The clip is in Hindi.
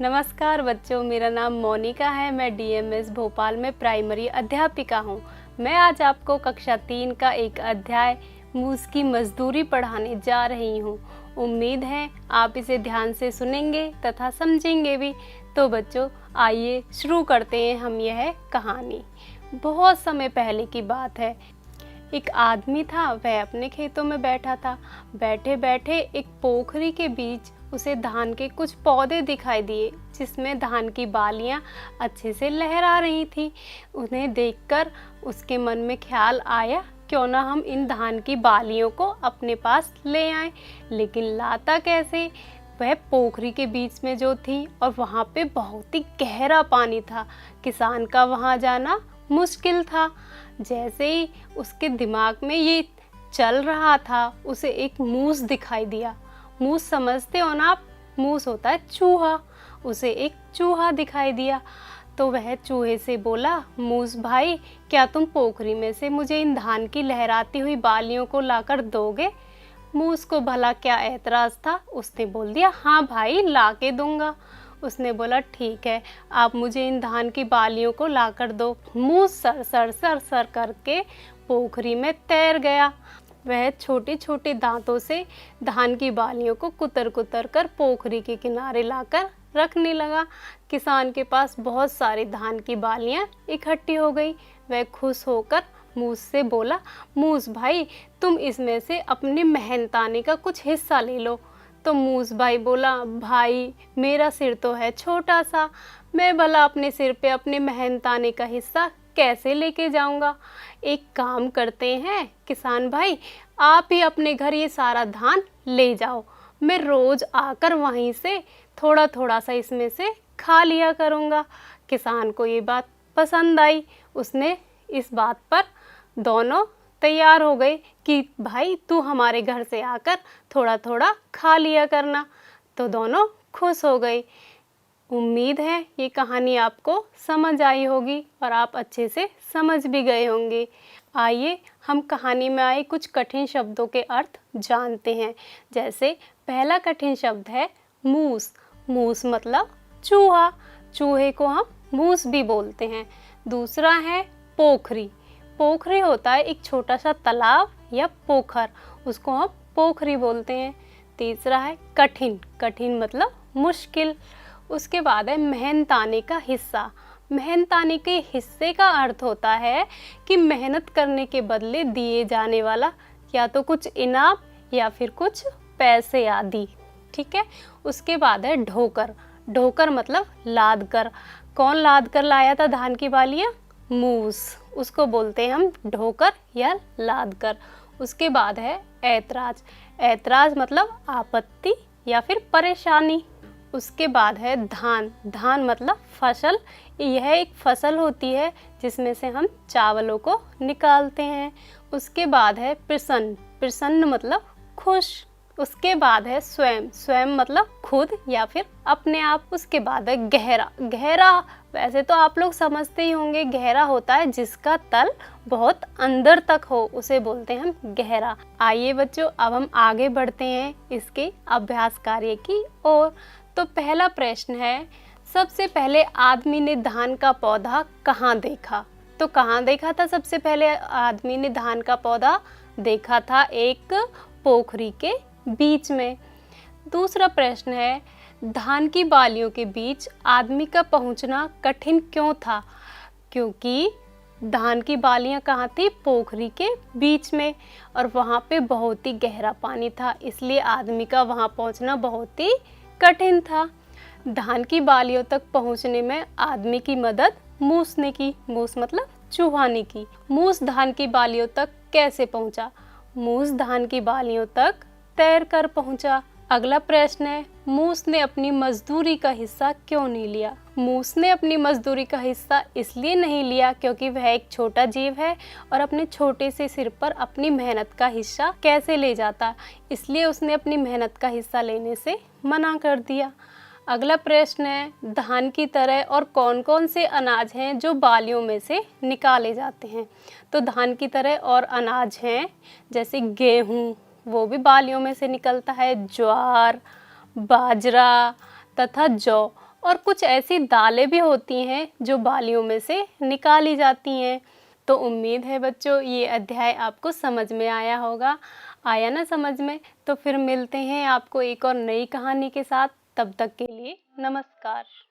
नमस्कार बच्चों, मेरा नाम मोनिका है। मैं डीएमएस भोपाल में प्राइमरी अध्यापिका हूँ। मैं आज आपको कक्षा 3 का एक अध्याय मूस की मजदूरी पढ़ाने जा रही हूँ। उम्मीद है आप इसे ध्यान से सुनेंगे तथा समझेंगे भी। तो बच्चों, आइए शुरू करते हैं हम यह कहानी। बहुत समय पहले की बात है। एक आदमी था, वह अपने खेतों में बैठा था। बैठे बैठे एक पोखरी के बीच उसे धान के कुछ पौधे दिखाई दिए, जिसमें धान की बालियां अच्छे से लहरा रही थी। उन्हें देखकर उसके मन में ख्याल आया, क्यों ना हम इन धान की बालियों को अपने पास ले आएं। लेकिन लाता कैसे? वह पोखरी के बीच में जो थी और वहाँ पे बहुत ही गहरा पानी था। किसान का वहाँ जाना मुश्किल था। जैसे ही उसके दिमाग में ये चल रहा था, उसे एक मूस दिखाई दिया। मूस समझते हो ना आप? मूस होता है चूहा। उसे एक चूहा दिखाई दिया तो वह चूहे से बोला, मूस भाई, क्या तुम पोखरी में से मुझे इन धान की लहराती हुई बालियों को लाकर दोगे? मूस को भला क्या ऐतराज था। उसने बोल दिया, हाँ भाई, ला के दूंगा। उसने बोला, ठीक है, आप मुझे इन धान की बालियों को लाकर दो। मूस सर सर सर सर करके पोखरी में तैर गया। वह छोटे छोटे दांतों से धान की बालियों को कुतर कुतर कर पोखरी के किनारे लाकर रखने लगा। किसान के पास बहुत सारी धान की बालियां इकट्ठी हो गई। वह खुश होकर मूस से बोला, मूस भाई, तुम इसमें से अपने मेहनताने का कुछ हिस्सा ले लो। तो मूस भाई बोला, भाई, मेरा सिर तो है छोटा सा, मैं भला अपने सिर पे अपने मेहनताने का हिस्सा कैसे लेके जाऊंगा। एक काम करते हैं किसान भाई, आप ही अपने घर ये सारा धान ले जाओ। मैं रोज आकर वहीं से थोड़ा थोड़ा सा इसमें से खा लिया करूँगा। किसान को ये बात पसंद आई। उसने इस बात पर दोनों तैयार हो गए कि भाई तू हमारे घर से आकर थोड़ा थोड़ा खा लिया करना। तो दोनों खुश हो गए। उम्मीद है ये कहानी आपको समझ आई होगी और आप अच्छे से समझ भी गए होंगे। आइए हम कहानी में आए कुछ कठिन शब्दों के अर्थ जानते हैं। जैसे पहला कठिन शब्द है मूस। मूस मतलब चूहा। चूहे को हम मूस भी बोलते हैं। दूसरा है पोखरी। पोखरी होता है एक छोटा सा तालाब या पोखर, उसको हम पोखरी बोलते हैं। तीसरा है कठिन। कठिन मतलब मुश्किल। उसके बाद है मेहनताने का हिस्सा। मेहनताने के हिस्से का अर्थ होता है कि मेहनत करने के बदले दिए जाने वाला या तो कुछ इनाम या फिर कुछ पैसे आदि। ठीक है। उसके बाद है ढोकर। ढोकर मतलब लाद कर। कौन लाद कर लाया था धान की बालियां? मूस। उसको बोलते हैं हम ढोकर या लाद कर। उसके बाद है ऐतराज। ऐतराज मतलब आपत्ति या फिर परेशानी। उसके बाद है धान। धान मतलब फसल। यह एक फसल होती है जिसमें से हम चावलों को निकालते हैं। उसके बाद है प्रसन्न। प्रसन्न मतलब खुश। उसके बाद है स्वयं। स्वयं मतलब खुद या फिर अपने आप। उसके बाद है गहरा। गहरा वैसे तो आप लोग समझते ही होंगे, गहरा होता है जिसका तल बहुत अंदर तक हो, उसे बोलते हैं हम गहरा। आइए बच्चों, अब हम आगे बढ़ते हैं इसके अभ्यास कार्य की ओर। तो पहला प्रश्न है, सबसे पहले आदमी ने धान का पौधा कहाँ देखा? तो कहाँ देखा था सबसे पहले आदमी ने धान का पौधा? देखा था एक पोखरी के बीच में। दूसरा प्रश्न है, धान की बालियों के बीच आदमी का पहुंचना कठिन क्यों था? क्योंकि धान की बालियां कहाँ थी? पोखरी के बीच में, और वहाँ पे बहुत ही गहरा पानी था, इसलिए आदमी का वहाँ पहुँचना बहुत ही कठिन था। धान की बालियों तक पहुँचने में आदमी की मदद मूस ने की। मूस मतलब चूहा ने की। मूस धान की बालियों तक कैसे पहुँचा? मूस धान की बालियों तक तैर कर पहुँचा। अगला प्रश्न है, मूस ने अपनी मजदूरी का हिस्सा क्यों नहीं लिया? मूस ने अपनी मजदूरी का हिस्सा इसलिए नहीं लिया क्योंकि वह एक छोटा जीव है और अपने छोटे से सिर पर अपनी मेहनत का हिस्सा कैसे ले जाता, इसलिए उसने अपनी मेहनत का हिस्सा लेने से मना कर दिया। अगला प्रश्न है, धान की तरह और कौन कौन से अनाज हैं जो बालियों में से निकाले जाते हैं? तो धान की तरह और अनाज हैं जैसे गेहूँ, वो भी बालियों में से निकलता है, ज्वार, बाजरा तथा जौ, और कुछ ऐसी दालें भी होती हैं जो बालियों में से निकाली जाती हैं। तो उम्मीद है बच्चों ये अध्याय आपको समझ में आया होगा। आया ना समझ में? तो फिर मिलते हैं आपको एक और नई कहानी के साथ। तब तक के लिए नमस्कार।